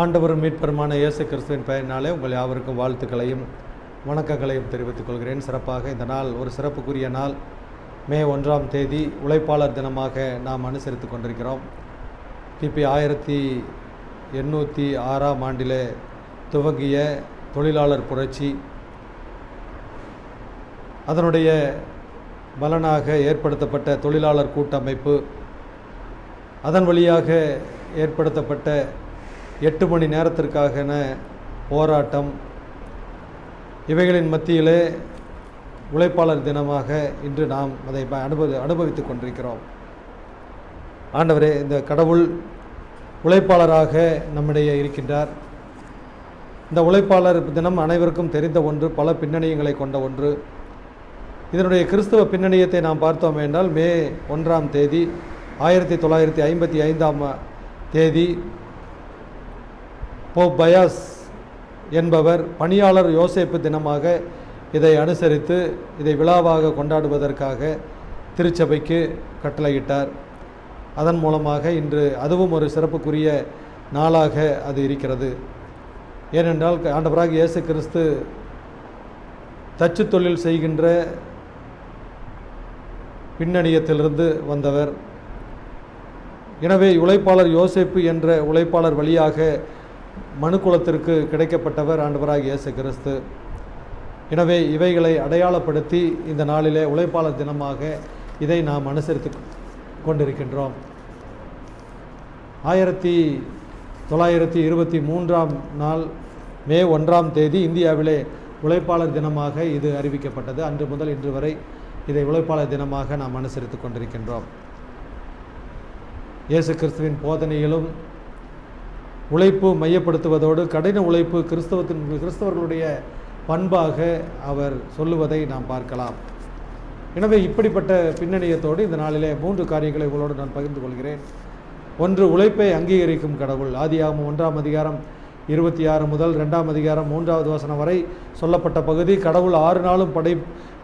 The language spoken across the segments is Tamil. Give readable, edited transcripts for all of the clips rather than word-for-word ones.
ஆண்டவரும் மீட்பெருமான இயேசு கிறிஸ்துவின் பெயரினாலே உங்கள் யாவருக்கும் வாழ்த்துக்களையும் வணக்கங்களையும் தெரிவித்துக் கொள்கிறேன். சிறப்பாக இந்த நாள் ஒரு சிறப்புக்குரிய நாள். மே 1ஆம் தேதி உழைப்பாளர் தினமாக நாம் அனுசரித்து கொண்டிருக்கிறோம். கிபி 1806ஆம் ஆண்டிலே துவங்கிய தொழிலாளர் புரட்சி, அதனுடைய பலனாக ஏற்படுத்தப்பட்ட தொழிலாளர் கூட்டமைப்பு, அதன் வழியாக ஏற்படுத்தப்பட்ட 8 மணி நேரத்திற்கான போராட்டம், இவைகளின் மத்தியிலே உழைப்பாளர் தினமாக இன்று நாம் அதை அனுபவித்து கொண்டிருக்கிறோம். ஆண்டவரே, இந்த கடவுள் உழைப்பாளராக நம்மிடையே இருக்கின்றார். இந்த உழைப்பாளர் தினம் அனைவருக்கும் தெரிந்த ஒன்று, பல பின்னணியங்களை கொண்ட ஒன்று. இதனுடைய கிறிஸ்தவ பின்னணியத்தை நாம் பார்த்தோம் என்றால், மே 1ஆம் தேதி 1955ஆம் தேதி போப் பயாஸ் என்பவர் பணியாளர் யோசேப்பு தினமாக இதை அனுசரித்து இதை விழாவாக கொண்டாடுவதற்காக திருச்சபைக்கு கட்டளையிட்டார். அதன் மூலமாக இன்று அதுவும் ஒரு சிறப்புக்குரிய நாளாக அது இருக்கிறது. ஏனென்றால் ஆண்டவராகிய இயேசு கிறிஸ்து தச்சு தொழில் செய்கின்ற பின்னணியத்திலிருந்து வந்தவர். எனவே உழைப்பாளர் யோசேப்பு என்ற உழைப்பாளர் வழியாக மனுக்குலத்திற்கு கிடைக்கப்பட்டவர் ஆண்டவராகிய இயேசு கிறிஸ்து. எனவே இவைகளை அடையாளப்படுத்தி இந்த நாளிலே உழைப்பாளர் தினமாக இதை நாம் அனுசரித்து கொண்டிருக்கின்றோம். 1923ஆம் நாள் மே 1ஆம் தேதி இந்தியாவிலே உழைப்பாளர் தினமாக இது அறிவிக்கப்பட்டது. அன்று முதல் இன்று வரை இதை உழைப்பாளர் தினமாக நாம் அனுசரித்து கொண்டிருக்கின்றோம். இயேசு கிறிஸ்துவின் போதனையிலும் உழைப்பு மையப்படுத்துவதோடு கடின உழைப்பு கிறிஸ்தவர்களுடைய பண்பாக அவர் சொல்லுவதை நாம் பார்க்கலாம். எனவே இப்படிப்பட்ட பின்னணியத்தோடு இந்த நாளிலே 3 காரியங்களை உங்களோடு நான் பகிர்ந்து கொள்கிறேன். ஒன்று, உழைப்பை அங்கீகரிக்கும் கடவுள். ஆதியாகமம் 1ஆம் அதிகாரம் 26 முதல் 2ஆம் அதிகாரம் 3வது வசனம் வரை சொல்லப்பட்ட பகுதி, கடவுள் 6 நாளும்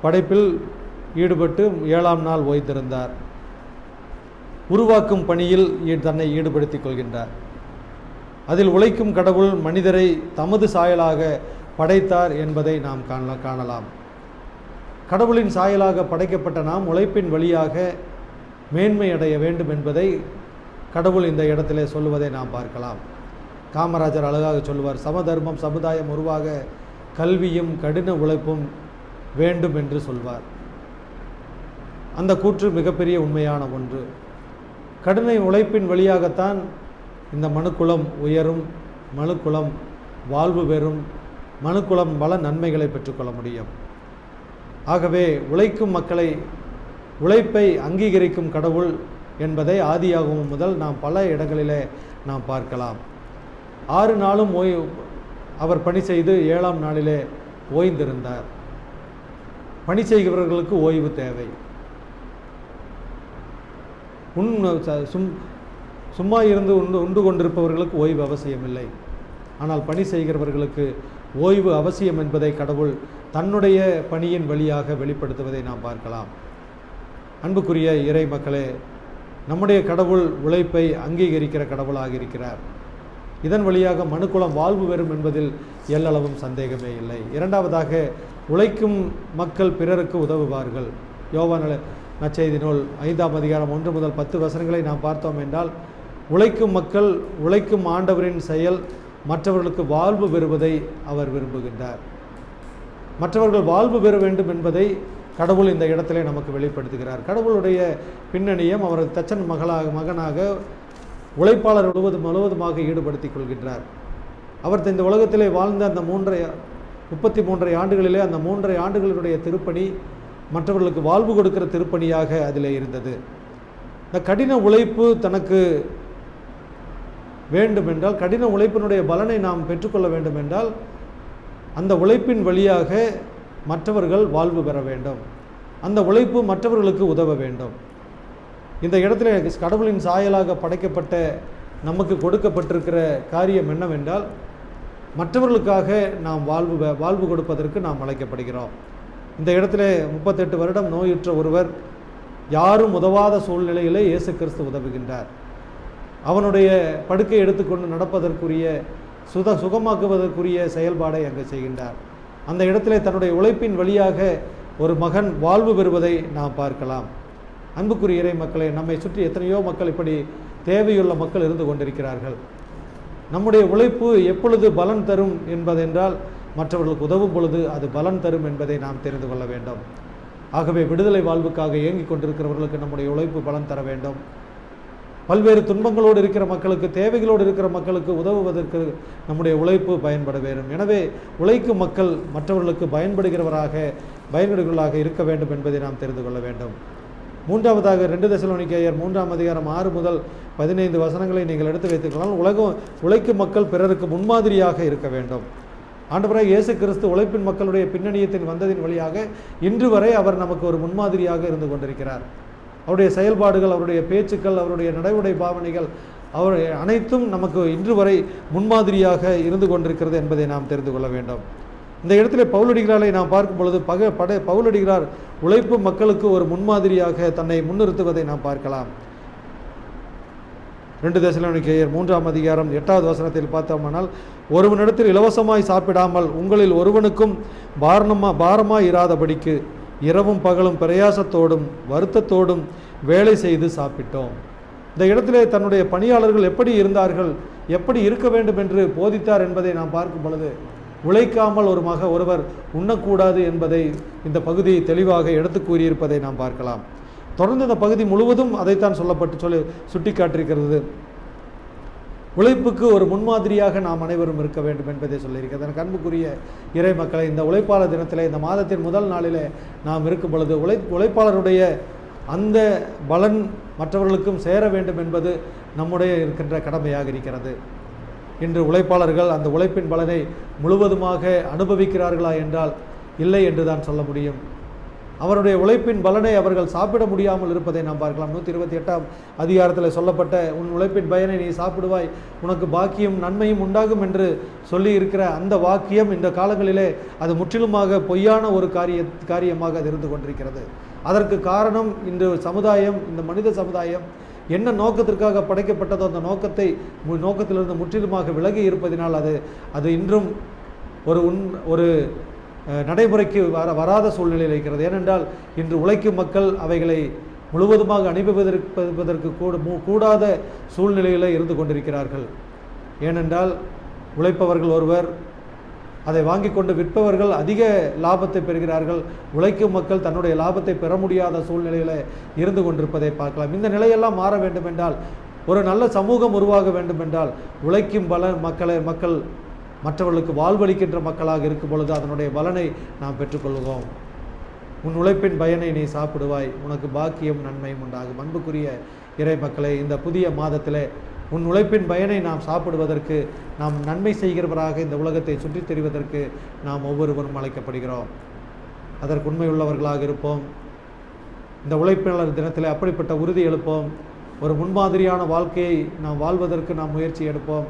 படைப்பில் ஈடுபட்டு 7ஆம் நாள் ஓய்ந்திருந்தார். உருவாக்கும் பணியில் தன்னை ஈடுபடுத்திக் கொள்கின்றார். அதில் உழைக்கும் கடவுள் மனிதரை தமது சாயலாக படைத்தார் என்பதை நாம் காணலாம். கடவுளின் சாயலாக படைக்கப்பட்ட நாம் உழைப்பின் வழியாக மேன்மை அடைய வேண்டும் என்பதை கடவுள் இந்த இடத்திலே சொல்லுவதை நாம் பார்க்கலாம். காமராஜர் அழகாக சொல்லுவார், சமதர்மம் சமுதாயம் உருவாக கல்வியும் கடின உழைப்பும் வேண்டும் என்று சொல்வார். அந்த கூற்று மிகப்பெரிய உண்மையான ஒன்று. கடின உழைப்பின் வழியாகத்தான் இந்த மனுக்குலம் உயரும், மனுக்குலம் வாழ்வு பெறும், மனுக்குலம் பல நன்மைகளை பெற்றுக்கொள்ள முடியும். ஆகவே உழைக்கும் மக்களை, உழைப்பை அங்கீகரிக்கும் கடவுள் என்பதை ஆதியாகமம் முதல் நாம் பல இடங்களிலே நாம் பார்க்கலாம். 6 நாளும் அவர் பணி செய்து 7ஆம் நாளிலே ஓய்ந்திருந்தார். பணி செய்கிறவர்களுக்கு ஓய்வு தேவை. சும்மா இருந்து உண்டு கொண்டிருப்பவர்களுக்கு ஓய்வு அவசியமில்லை. ஆனால் பணி செய்கிறவர்களுக்கு ஓய்வு அவசியம் என்பதை கடவுள் தன்னுடைய பணியின் வழியாக வெளிப்படுத்துவதை நாம் பார்க்கலாம். அன்புக்குரிய இறை மக்களே, நம்முடைய கடவுள் உழைப்பை அங்கீகரிக்கிற கடவுளாக இருக்கிறார். இதன் வழியாக மனுக்குலம் வாழ்வு பெறும் என்பதில் எல்லளவும் சந்தேகமே இல்லை. இரண்டாவதாக, உழைக்கும் மக்கள் பிறருக்கு உதவுவார்கள். யோவான் நற்செய்தி நூல் 5ஆம் அதிகாரம் 1 முதல் 10 வசனங்களை நாம் பார்த்தோம் என்றால், உழைக்கும் மக்கள், உழைக்கும் ஆண்டவரின் செயல் மற்றவர்களுக்கு வாழ்வு பெறுவதை அவர் விரும்புகின்றார். மற்றவர்கள் வாழ்வு பெற வேண்டும் என்பதை கடவுள் இந்த இடத்திலே நமக்கு வெளிப்படுத்துகிறார். கடவுளுடைய பின்னணியம், அவர் தச்சன் மகனாக உழைப்பாளர் முழுவதுமாக ஈடுபடுத்திக் கொள்கின்றார். அவர் இந்த உலகத்திலே வாழ்ந்த அந்த 33 ஆண்டுகளிலே அந்த 3 ஆண்டுகளுடைய திருப்பணி மற்றவர்களுக்கு வாழ்வு கொடுக்கிற திருப்பணியாக அதிலே இருந்தது. இந்த கடின உழைப்பு தனக்கு வேண்டும் என்றால், கடின உழைப்பினுடைய பலனை நாம் பெற்றுக்கொள்ள வேண்டும் என்றால், அந்த உழைப்பின் வழியாக மற்றவர்கள் வாழ்வு பெற வேண்டும். அந்த உழைப்பு மற்றவர்களுக்கு உதவ வேண்டும். இந்த இடத்துல கடவுளின் சாயலாக படைக்கப்பட்ட நமக்கு கொடுக்கப்பட்டிருக்கிற காரியம் என்னவென்றால், மற்றவர்களுக்காக நாம் வாழ்வு கொடுப்பதற்கு நாம் அழைக்கப்படுகிறோம். இந்த இடத்துல 38 வருடம் நோயுற்ற ஒருவர், யாரும் உதவாத சூழ்நிலையிலே இயேசு கிறிஸ்து உதவுகின்றார். அவனுடைய படுக்கை எடுத்துக்கொண்டு நடப்பதற்குரிய சுகமாக்குவதற்குரிய செயல்பாடை அங்கு செய்கின்றார். அந்த இடத்திலே தன்னுடைய உழைப்பின் வழியாக ஒரு மகன் வாழ்வு பெறுவதை நாம் பார்க்கலாம். அன்புக்குரிய இறை மக்களே, நம்மை சுற்றி எத்தனையோ மக்கள் இப்படி தேவையுள்ள மக்கள் இருந்து கொண்டிருக்கிறார்கள். நம்முடைய உழைப்பு எப்பொழுது பலன் தரும் என்பதென்றால் மற்றவர்களுக்கு உதவும் பொழுது அது பலன் தரும் என்பதை நாம் தெரிந்து கொள்ள வேண்டும். ஆகவே விடுதலை வாழ்வுக்காக இயங்கிக் கொண்டிருக்கிறவர்களுக்கு நம்முடைய உழைப்பு பலன் தர வேண்டும். பல்வேறு துன்பங்களோடு இருக்கிற மக்களுக்கு, தேவைகளோடு இருக்கிற மக்களுக்கு உதவுவதற்கு நம்முடைய உழைப்பு பயன்பட வேண்டும். எனவே உழைக்கும் மக்கள் மற்றவர்களுக்கு பயன்படுகிறவர்களாக இருக்க வேண்டும் என்பதை நாம் தெரிந்து கொள்ள வேண்டும். மூன்றாவதாக 2 தெசலோனிக்கேயர் 3ஆம் அதிகாரம் 6 முதல் 15 வசனங்களை நீங்கள் எடுத்து வைத்துக்கொண்டால், உழைக்கும் மக்கள் பிறருக்கு முன்மாதிரியாக இருக்க வேண்டும். ஆண்டவராகிய இயேசு கிறிஸ்து உழைப்பின் மக்களுடைய பின்னணியத்தின் வந்ததின் வழியாக இன்று வரை அவர் நமக்கு ஒரு முன்மாதிரியாக இருந்து கொண்டிருக்கிறார். அவருடைய செயல்பாடுகள், அவருடைய பேச்சுக்கள், அவருடைய நடைமுறை பாவனைகள் அனைத்தும் நமக்கு இன்று வரை முன்மாதிரியாக இருந்து கொண்டிருக்கிறது என்பதை நாம் தெரிந்து கொள்ள வேண்டும். இந்த இடத்துல பவுலடிகளாரை நாம் பார்க்கும் பொழுது பவுலடிகளார் உழைப்பு மக்களுக்கு ஒரு முன்மாதிரியாக தன்னை முன்னிறுத்துவதை நாம் பார்க்கலாம். 2 தெசலோனிக்கேயர் 3ஆம் அதிகாரம் 8வது வசனத்தில் பார்த்தோமானால், ஒருவனிடத்தில் இலவசமாய் சாப்பிடாமல் உங்களில் ஒருவனுக்கும் பாரமாய் இராதபடிக்கு இரவும் பகலும் பிரயாசத்தோடும் வருத்தத்தோடும் வேலை செய்து சாப்பிட்டோம். இந்த இடத்திலே தன்னுடைய பணியாளர்கள் எப்படி இருந்தார்கள், எப்படி இருக்க வேண்டும் என்று போதித்தார் என்பதை நாம் பார்க்கும் பொழுது, உழைக்காமல் ஒருவர் உண்ணக்கூடாது என்பதை இந்த பகுதி தெளிவாக எடுத்து கூறியிருப்பதை நாம் பார்க்கலாம். தொடர்ந்து இந்த பகுதி முழுவதும் அதைத்தான் சுட்டி காட்டியிருக்கிறது. உழைப்புக்கு ஒரு முன்மாதிரியாக நாம் அனைவரும் இருக்க வேண்டும் என்பதை சொல்லியிருக்கிறது. எனக்கு அன்புக்குரிய இறை மக்களை, இந்த உழைப்பாளர் தினத்திலே, இந்த மாதத்தின் முதல் நாளிலே நாம் இருக்கும் பொழுது உழைப்பாளருடைய அந்த பலன் மற்றவர்களுக்கும் சேர வேண்டும் என்பது நம்முடைய இருக்கின்ற கடமையாக இருக்கிறது. இன்று உழைப்பாளர்கள் அந்த உழைப்பின் பலனை முழுவதுமாக அனுபவிக்கிறார்களா என்றால் இல்லை என்று தான் சொல்ல முடியும். அவருடைய உழைப்பின் பலனை அவர்கள் சாப்பிட முடியாமல் இருப்பதை நாம் பார்க்கலாம். 128ஆம் அதிகாரத்தில் சொல்லப்பட்ட உன் உழைப்பின் பயனை நீ சாப்பிடுவாய், உனக்கு பாக்கியம் நன்மையும் உண்டாகும் என்று சொல்லி இருக்கிற அந்த வாக்கியம் இந்த காலங்களிலே அது முற்றிலுமாக பொய்யான ஒரு காரியமாக அது இருந்து கொண்டிருக்கிறது. அதற்கு காரணம் இன்று இந்த மனித சமுதாயம் என்ன நோக்கத்திற்காக படைக்கப்பட்டதோ அந்த நோக்கத்திலிருந்து முற்றிலுமாக விலகி இருப்பதினால் அது இன்றும் ஒரு நடைமுறைக்கு வராத சூழ்நிலையில் இருக்கிறது. ஏனென்றால் இன்று உழைக்கும் மக்கள் அவைகளை முழுவதுமாக அனுபவிப்பதற்கு கூடாத சூழ்நிலையில் இருந்து கொண்டிருக்கிறார்கள். ஏனென்றால் உழைப்பவர்கள் ஒருவர், அதை வாங்கி கொண்டு விற்பவர்கள் அதிக லாபத்தை பெறுகிறார்கள். உழைக்கும் மக்கள் தன்னுடைய லாபத்தை பெற முடியாத சூழ்நிலையில் இருந்து கொண்டிருப்பதை பார்க்கலாம். இந்த நிலையெல்லாம் மாற வேண்டும் என்றால், ஒரு நல்ல சமூகம் உருவாக வேண்டும் என்றால், உழைக்கும் மக்கள் மற்றவர்களுக்கு வாழ்வளிக்கின்ற மக்களாக இருக்கும் பொழுது அதனுடைய பலனை நாம் பெற்றுக்கொள்வோம். உன் உழைப்பின் பயனை நீ சாப்பிடுவாய், உனக்கு பாக்கியம் நன்மையும் உண்டாகும். அன்புக்குரிய இறை மக்களை, இந்த புதிய மாதத்திலே உன் உழைப்பின் பயனை நாம் சாப்பிடுவதற்கு, நாம் நன்மை செய்கிறவராக இந்த உலகத்தை சுற்றித் தெரிவதற்கு நாம் ஒவ்வொருவரும் அழைக்கப்படுகிறோம். அதற்கு உண்மையுள்ளவர்களாக இருப்போம். இந்த உழைப்பாளர் தினத்தில் அப்படிப்பட்ட உறுதி எழுப்போம். ஒரு முன்மாதிரியான வாழ்க்கையை நாம் வாழ்வதற்கு நாம் முயற்சி எடுப்போம்.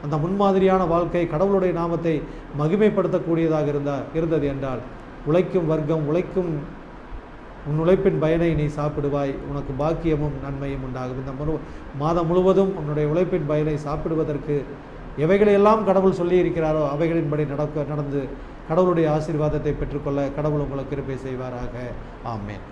அந்த முன்மாதிரியான வாழ்க்கை கடவுளுடைய நாமத்தை மகிமைப்படுத்தக்கூடியதாக இருந்தது என்றால், உழைக்கும் வர்க்கம் உன் உழைப்பின் பயனை நீ சாப்பிடுவாய், உனக்கு பாக்கியமும் நன்மையும் உண்டாகும். இந்த மாதம் முழுவதும் உன்னுடைய உழைப்பின் பயனை சாப்பிடுவதற்கு எவைகளையெல்லாம் கடவுள் சொல்லி இருக்கிறாரோ அவைகளின்படி நடந்து கடவுளுடைய ஆசீர்வாதத்தை பெற்றுக்கொள்ள கடவுள் உங்களுக்கு கிருபை செய்வாராக. ஆமென்.